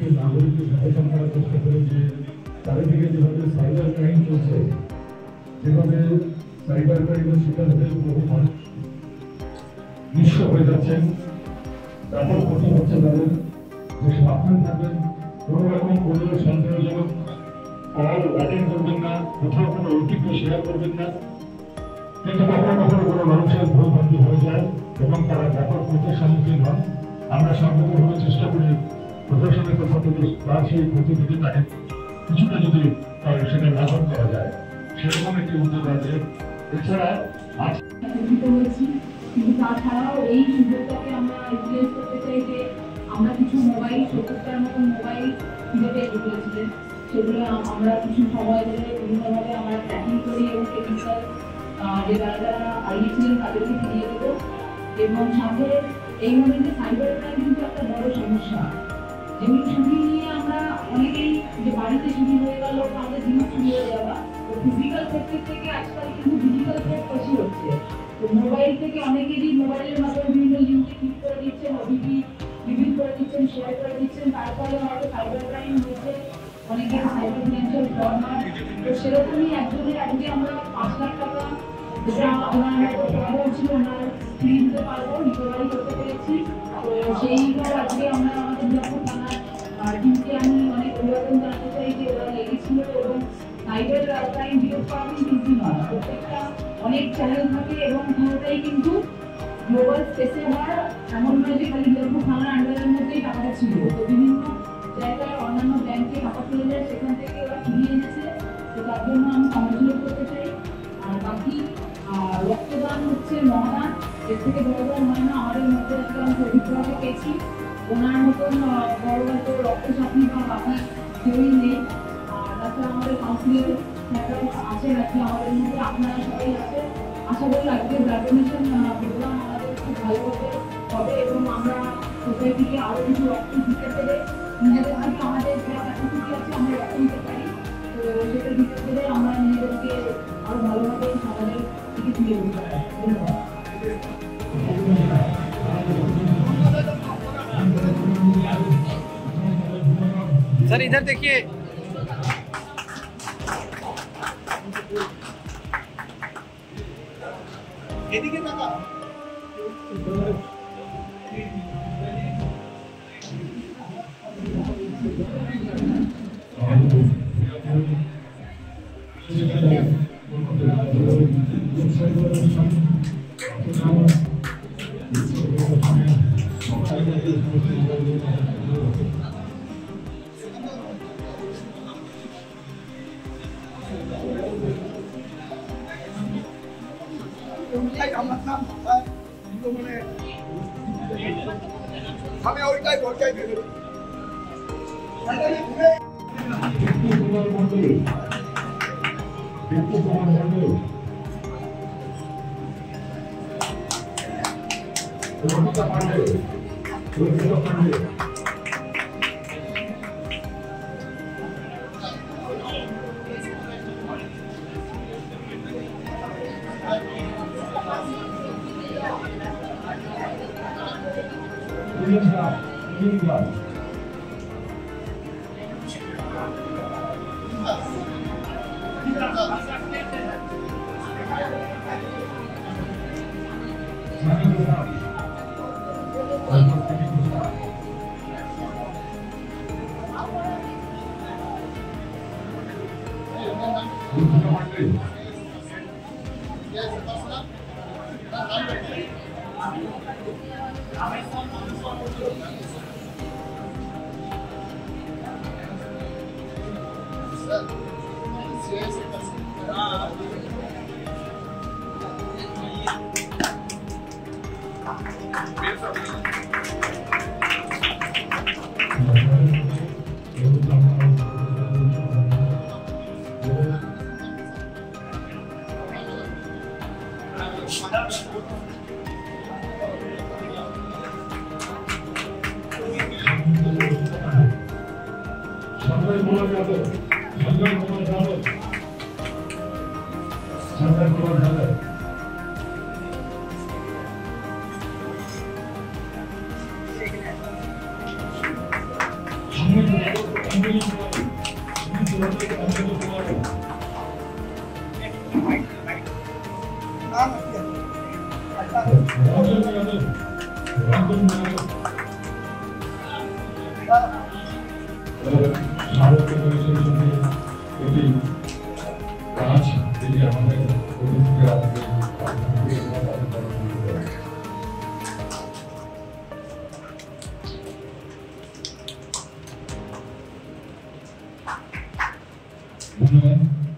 প্রত্যেকটি নাগরিককে সচেতন করার চেষ্টা করি যে চারিদিকে যেভাবে সাইবার ক্রাইম চলছে, যেভাবে সাইবার ক্রাইমের শিকার হয়ে বহু মানুষ নিঃস্ব হয়ে যাচ্ছেন, ব্যাপক ক্ষতি হচ্ছে তাদের, যে সাবধান থাকবেন, কোনো রকম কোনো সন্দেহজনক কল অ্যাটেন্ড করবেন না, কোথাও কোনো ওটিপি শেয়ার করবেন না। কিন্তু কখনো কখনো কোনো মানুষের ভুলভ্রান্তি হয়ে যায় এবং তারা ব্যাপক ক্ষতির সম্মুখীন হন। আমরা সর্বতভাবে চেষ্টা করি প্রশাসনের পক্ষ থেকে তার সেই ক্ষতি থেকে তাকে কিছুটা যদি সেটা লাঘব করা যায়, সেরকম একটি উদ্যোগ আছে। এছাড়া কিন্তু তাছাড়াও এই সুযোগটাকে আমরা ইউটিলাইজ করতে চাই যে আমরা কিছু মোবাইল ৭০টার মতো মোবাইল ফিরে পেয়ে ঢুকেছিলেন, সেগুলো আমরা কিছু সময় ধরে বিভিন্নভাবে আমরা ট্র্যাকিং করি এবং টেকনিক্যাল যে যারা হারিয়েছিলেন তাদেরকে ফিরিয়ে দেবো। এবং সাথে এই মুহূর্তে সাইবার ক্রাইম কিন্তু একটা বড় সমস্যা, যেগুলো ছুটি নিয়ে আমরা অনেকেই যে বাড়িতে ছুটি হয়ে গেল আমাদের জিনিস চুরি হয়ে যাওয়া, তো ফিজিক্যাল সেক্টর থেকে আজকাল কিন্তু ডিজিটাল সেক্টর বেশি হচ্ছে। তো মোবাইল থেকে অনেকেরই মোবাইলের মাধ্যমে বিভিন্ন লিঙ্কে ক্লিক করে দিচ্ছেন, ওটিপি রিভিল করে দিচ্ছেন, শেয়ার করে দিচ্ছেন, তারপরে হয়তো সাইবার ক্রাইম হয়েছে, অনেকে সাইবার ফিনান্সিয়াল ফ্রড হয়। তো সেরকমই একজনের আজকে আমরা ৫ লাখ টাকা যেটা ওনার ফ্রড ছিল ওনার ফিরিয়ে দিতে পারবো, রিকভারি করতে পেরেছি। তো সেইভাবে আজকে আমরা আমাদের মিরাপুর থানার টিমকে আমি অনেক অভিবাদন জানাতে চাই যে ওরা লেগেছিল। এবং সাইবার ক্রাইম বিরোধ করা কিন্তু ইজি নয়, প্রত্যেকটা অনেক চ্যানেল থাকে এবং পুরোটাই কিন্তু গ্লোবাল স্পেসে হওয়ার এমন নয় যে খালি মিরাপুর থানার আন্ডারের মধ্যেই টাকাটা ছিল। তো বিভিন্ন জায়গায় অন্যান্য ব্যাংকে টাকা চলে যায়, সেখান থেকে ওরা ফিরিয়ে এনেছে। তো তার জন্য আমি কংগ্রেচুলেট করতে চাই। আর বাকি রক্তদান হচ্ছে মহাদান, এর থেকে বড় হয় না। আমাদের মধ্যে আজকে আমি অভিজ্ঞতা পেয়েছি, ওনার মতন বড় হয়তো রক্তচাপী বা বাকি কেউই নেই। আর তাছাড়া আমাদের কাউন্সিলের আছে নাকি আমাদের মধ্যে, আপনারা সবাই আছে। আশা করি আজকে ব্লাড ডোনেশন প্রোগ্রাম আমাদের খুব ভালোভাবে হবে এবং আমরা সোসাইটিকে আরও কিছু রক্ত দিতে পেরে নিজেদের থেকে আমাদের যা ক্যাপাসিটি আছে আমরা রক্ত দিতে পারি। তো সেটা দিতে পেরে আমরা নিজেদেরকে আরও ভালোভাবে সমাজের দিকে তুলে দিতে পারি। ধন্যবাদ। सर इधर देखिए, এদিকে তাকা। আমি ওইটাই ভরটাই ভেবে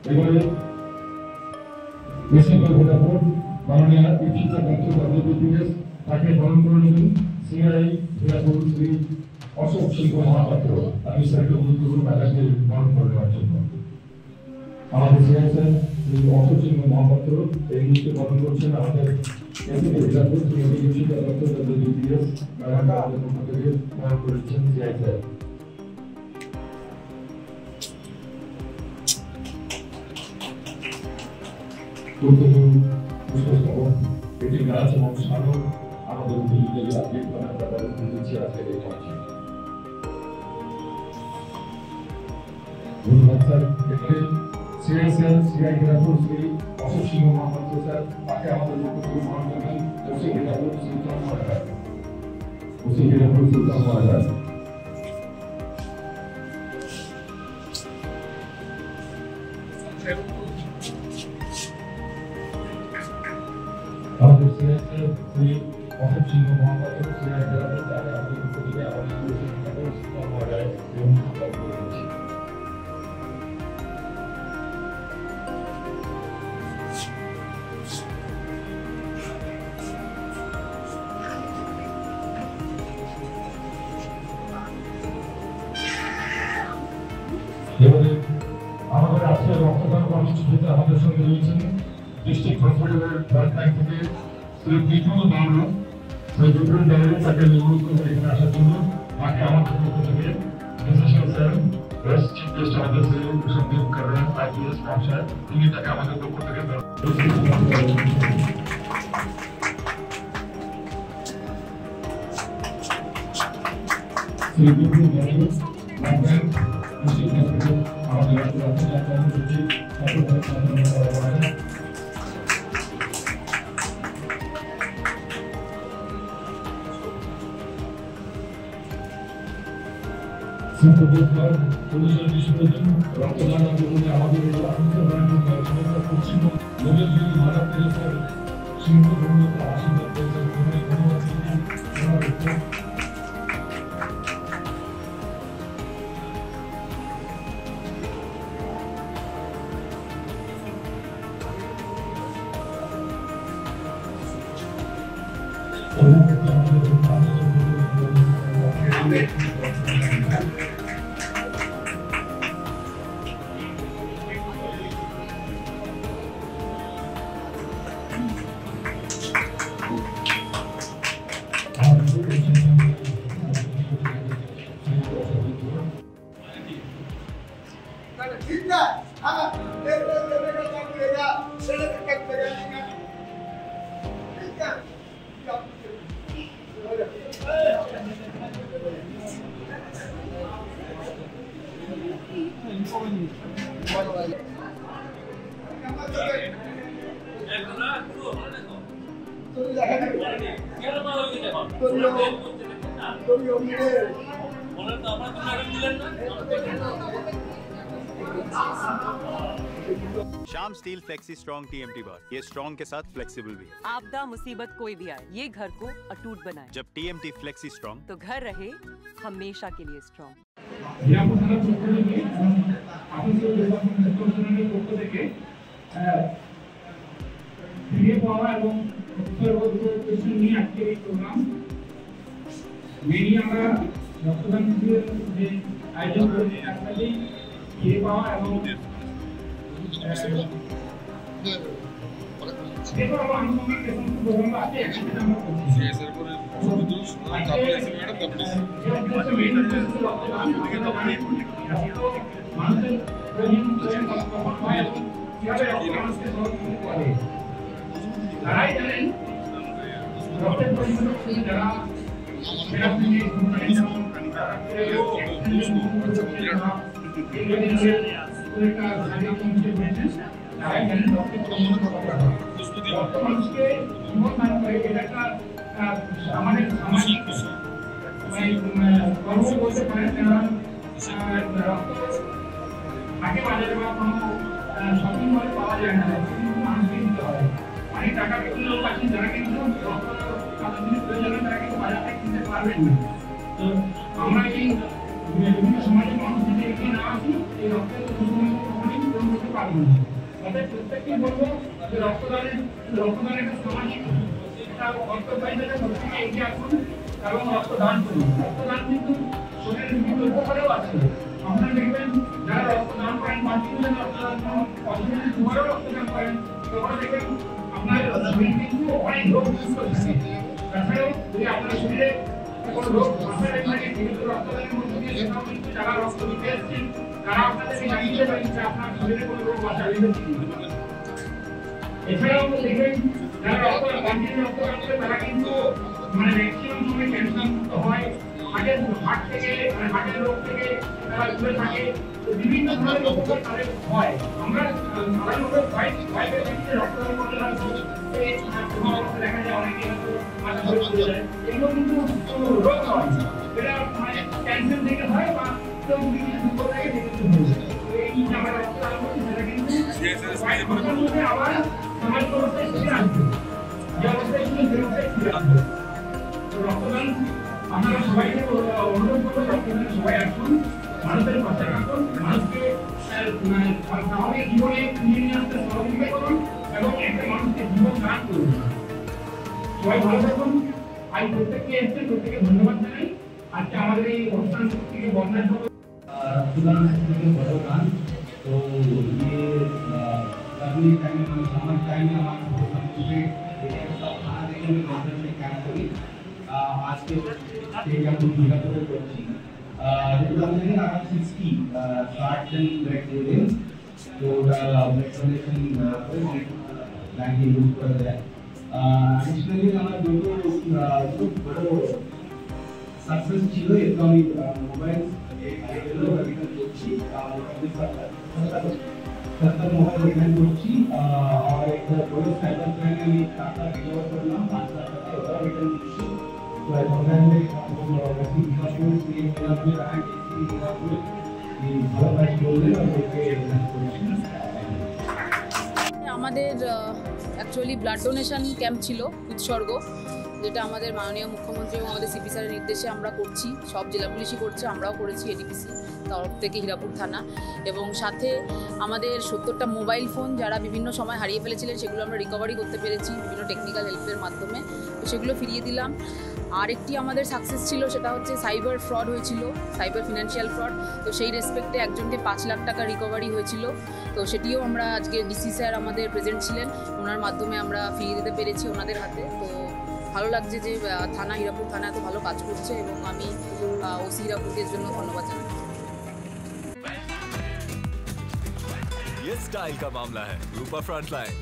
এবারে বেসরকারি ভোটাফোন মাননীয় ইফিকা WBPS তাকে বরণ করে নেবেন সিআই ভোটাফোন শ্রী অশোক সিংহ মহাপাত্র। আমি স্যারকে অনুরোধ করব মেলাকে বরণ করে নেওয়ার জন্য। আমাদের সিআই স্যার শ্রী অশোক সিংহ মহাপাত্র এই মুহূর্তে বরণ করছেন আমাদের এমপি ভোটাফোন শ্রী ইফিকা WBPS মেলাকে আমাদের পক্ষ থেকে বরণ করেছেন সিআই স্যার। এটি গাছ এবং সাধন আমাদের উদ্যোগীদের আজকে দিচ্ছি আজকে এই মঞ্চে। ধন্যবাদ স্যার। এখানে CI sir CI Vodafone Shri Ashok Singh Mahapatra sir তাকে আমাদের পক্ষ থেকে বরণ করবেন ওসি ভোটাফোন সুলতান মহারাজ। ওসি ভোটাফোন সুলতান মহারাজ। আমাদের CI sir Shri Ashok Singh Mahapatra CI ভোটাফোন তাকে আমাদের পক্ষ থেকে আমাদের ওসি ভোটাফোন সুলতান মহারাজ এবং করেছি। এবারে আমাদের আজকে রক্তদান কর্মসূচিতে আমাদের সঙ্গে রয়েছেন ডিস্ট্রিক্ট হসপিটালের ব্লাড ব্যাংক থেকে শ্রী বিপুল দাউড়। শ্রী বিপুল দাউড় তাকে অনুরোধ করবো এখানে আসার জন্য। তাকে আমাদের পক্ষ থেকে decision sir best chief guest আমাদের শ্রী সন্দীপ কারণ IPS মহাশয় তিনি তাকে আমাদের পক্ষ থেকে শ্রী বিপুল দাউড় ব্লাড ব্যাংক আমাদের কর্মসূচি রক্তদান আন্দোলনে আমাদের পশ্চিমবঙ্গ নোবেল জয়ী মাদার তেরেসার সিংহ ধর্মীয়তা আশীর্বাদ পেয়েছেন। Shyam steel flexi strong TMT बार, ये स्ट्रॉन्ग के साथ फ्लेक्सिबल भी है। आपदा मुसीबत कोई भी आए, ये घर को अटूट बनाए। जब TMT फ्लेक्सी स्ट्रॉन्ग तो घर रहे हमेशा के लिए स्ट्रॉन्ग। লড়াই আগে বাজারে বা কোনো শপিং মলে পাওয়া যায় না, কিন্তু মানুষকে দিতে হয়। অনেক টাকা বেশি লোক আছে যারা কিন্তু তাদের যদি প্রয়োজন হয় তারা কিন্তু বাজার থেকে কিনতে পারবেন না। তো আমরা এই বিভিন্ন সমাজের মানুষ যদি এগিয়ে না আসি, এই রক্তের কখনোই পূরণ করতে পারবো না। তাদের প্রত্যেককে বলবো যে রক্তদানের একটা সামাজিক একটা কর্তব্য হিসেবে প্রত্যেকে এগিয়ে আসুন এবং রক্তদান করুন। রক্তদান কিন্তু শরীরের বিভিন্ন উপকারেও আছে। আপনারা দেখবেন যারা রক্তদান করেন, মাতৃত্বের রক্তদান করেন, অসুবিধার দুবারও রক্তদান করেন, তখন দেখবেন আপনার শরীর কিন্তু অনেক রোগ সুস্থ থাকে। তাছাড়াও যদি আপনার শরীরে কোনো রোগ মাথায় থাকে, যেহেতু রক্তদানের মধ্য দিয়ে সেটাও কিন্তু যারা রক্ত দিতে এসেছেন তারা আপনাদেরকে জানিয়ে দেবেন যে আপনার শরীরে কোনো রোগ বাসা বেঁধেছে। এছাড়াও দেখবেন যারা রক্তদান করে তারা কিন্তু ম্যাক্সিমাম সময় ক্যান্সার মুক্ত হয়, হার্ট থেকে হার্টের রোগ থেকে তারা দূরে থাকে, বিভিন্ন ধরনের উপকার তাদের হয়। আমরা সাধারণত ভয় পেয়ে থাকি যে রক্তদান করলে দেখা যায় অনেকে এগুলো কিন্তু রোগ হয়, এটা ক্যান্সার থেকে হয় বা কেউ বিভিন্ন দুঃখ থেকে এই যে আমরা রক্তদান করছি সেটা কিন্তু আবার সমাজ ব্যবস্থায় ফিরে আসবে, যে অবস্থায় ছিল সে অবস্থায় ফিরে আসবে। রক্তদান আপনারা সবাইকে অনুরোধ করবো, রক্তদানে সবাই আসুন, মানুষের পাশে রাখুন, মানুষকে স্বাভাবিক জীবনে ফিরিয়ে নিয়ে আসতে সহযোগিতা করুন এবং একটা মানুষকে জীবন দান করুন। সবাই ভালো থাকুন। আজ প্রত্যেককে এসছে, প্রত্যেকে ধন্যবাদ জানাই। আজকে আমাদের এই অনুষ্ঠান থেকে বর্ণনা করবো रक्तदान बड़ो दान। तो ये गर्मी टाइम में, समर टाइम में हमारे सब खाना देने में डॉक्टर से कैंप करी आज के स्टेज हम पूरा तो करছি যেটা আমাদের আরাম 60 start and break দেবেন। তো ব্লাড ডোনেশন করে ব্যাংকে ইউজ করা যায়। অ্যাডিশনালি আমার দুটো বড় সাকসেস ছিল, এরকম আমি মোবাইল করছি, মোবাইল রিটার্ন করছি আর একটা বড় সাইবার ক্রাইমে আমি টাকা রিকভার করলাম 5 লাখ টাকা, ওটা রিটার্ন করছি। তো এখন আমি ভালো কাজ করলে আমাদেরকে আমাদের অ্যাকচুয়ালি ব্লাড ডোনেশন ক্যাম্প ছিল উৎসর্গ, যেটা আমাদের মাননীয় মুখ্যমন্ত্রী এবং আমাদের সিপি স্যারের নির্দেশে আমরা করছি। সব জেলা পুলিশই করছে, আমরাও করেছি এডিপিসি তরফ থেকে হীরাপুর থানা, এবং সাথে আমাদের 70টা মোবাইল ফোন যারা বিভিন্ন সময় হারিয়ে ফেলেছিলেন সেগুলো আমরা রিকভারি করতে পেরেছি বিভিন্ন টেকনিক্যাল হেল্পের মাধ্যমে, তো সেগুলো ফিরিয়ে দিলাম। আরেকটি আমাদের সাকসেস ছিল, সেটা হচ্ছে সাইবার ফ্রড হয়েছিল, সাইবার ফিনান্সিয়াল ফ্রড। তো সেই রেসপেক্টে একজনকে 5 লাখ টাকা রিকভারি হয়েছিল, তো সেটিও আমরা আজকে ডিসি স্যার আমাদের প্রেজেন্ট ছিলেন, ওনার মাধ্যমে আমরা ফিরিয়ে দিতে পেরেছি ওনাদের হাতে। তো ভালো লাগছে যে থানা হীরাপুর থানা এত ভালো কাজ করছে, এবং আমি ওসি হীরাপুরকে এর জন্য ধন্যবাদ জানাই। ये स्टाइल का मामला है, रूपा फ्रंटलाइन।